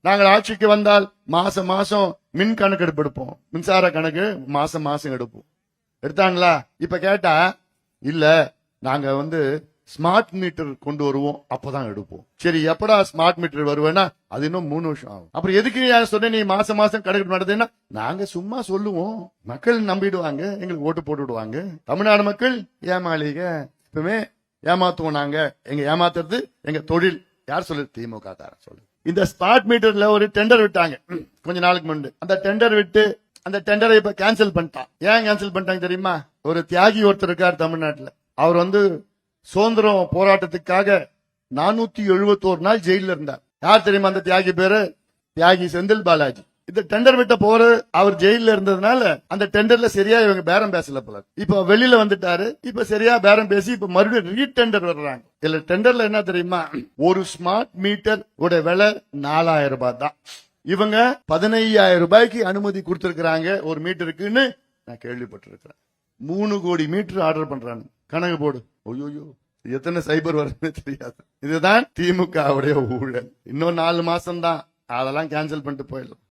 நாங்கள் ஆட்சிக்கு வந்தால் மாசம் மாசம் மின் கணக்கு எடுப்போம், மின்சார கணக்கு மாசம் மாசம் எடுப்போம். எடுத்தாங்களா? இப்ப கேட்டா இல்ல நாங்க ஸ்மார்ட் மீட்டர் கொண்டு வருவோம், அப்பதான் எடுப்போம். சரி, எப்படா ஸ்மார்ட் மீட்டர் வருவேன்னா அது இன்னும் 3 வருஷம் ஆகும். அப்புறம் எதுக்கு சொன்ன நீ மாசம் மாசம் கணக்கு நடத்துன்னா நாங்க சும்மா சொல்லுவோம், மக்கள் நம்பிடுவாங்க, எங்களுக்கு ஓட்டு போட்டு விடுவாங்க. தமிழ்நாடு மக்கள் ஏமாளிக, எப்பவுமே ஏமாத்துவோம் நாங்க. எங்க ஏமாத்துறது எங்க தொழில். யார் சொல்லு? திமுக காரன் சொல்லு. இந்த ஸ்மார்ட் மீட்டர்ல ஒரு டெண்டர் விட்டாங்க கொஞ்ச நாளுக்கு முன்பு. அந்த டெண்டர் விட்டு அந்த டெண்டரை இப்ப கேன்சல் பண்ணிட்டான். ஏன் கேன்சல் பண்ணிட்டாங்க தெரியுமா? ஒரு தியாகி ஒருத்தர் இருக்கார் தமிழ்நாட்டுல. அவர் சுதந்திரம் போராட்டத்துக்காக 471 நாள் ஜெயில இருந்தார். யார் தெரியுமா அந்த தியாகி பேரு? தியாகி செந்தில் பாலாஜி. இந்த டெண்டர் விட்ட போற அவர் ஜெயில இருந்ததுனால அந்த டெண்டர்ல சரியா இவங்க பேரம் பேசல போல. இப்ப வெளியில வந்துட்டாரு. இப்ப சரியா பேரம் பேசி இப்ப மறுபடியும் ரீடெண்டர் வர்றாங்க. இதுல டெண்டர்ல என்ன தெரியுமா? ஒரு ஸ்மார்ட் மீட்டர் உடைய விலை 4000 ரூபாய் தான். இவங்க 15,000 ரூபாய்க்கு அனுமதி கொடுத்திருக்கிறாங்க ஒரு மீட்டருக்குன்னு நான் கேள்விப்பட்டிருக்கிறேன். 3 கோடி மீட்டர் ஆர்டர் பண்றாங்க. கணக்கு போடு. ஐயோ, எத்தனை சைபர் வரும்னு தெரியாது. இதுதான் திமுகவுடைய ஊழல். இன்னும் 4 மாசம் தான், அதெல்லாம் கேன்சல் பண்ணிட்டு போயிடலாம்.